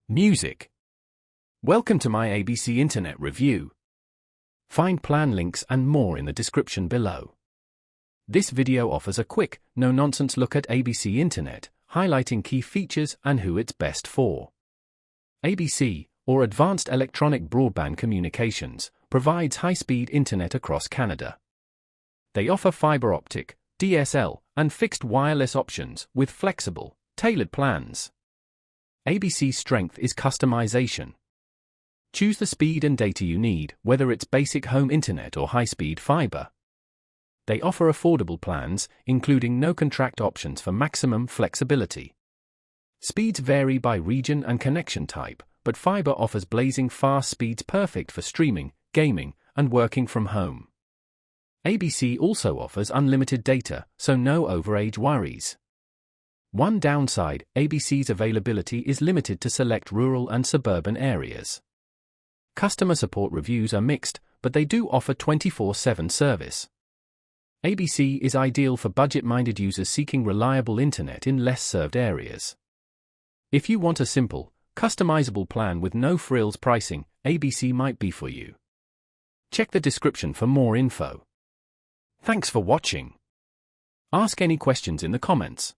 Music. Welcome to my ABC Internet review. Find plan links and more in the description below. This video offers a quick, no-nonsense look at ABC Internet, highlighting key features and who it's best for. ABC, or Advanced Electronic Broadband Communications, provides high-speed internet across Canada. They offer fiber optic, DSL, and fixed wireless options with flexible, tailored plans. ABC's strength is customization. Choose the speed and data you need, whether it's basic home internet or high-speed fiber. They offer affordable plans, including no-contract options for maximum flexibility. Speeds vary by region and connection type, but fiber offers blazing fast speeds perfect for streaming, gaming, and working from home. ABC also offers unlimited data, so no overage worries. One downside, ABC's availability is limited to select rural and suburban areas. Customer support reviews are mixed, but they do offer 24/7 service. ABC is ideal for budget-minded users seeking reliable internet in less served areas. If you want a simple, customizable plan with no frills pricing, ABC might be for you. Check the description for more info. Thanks for watching. Ask any questions in the comments.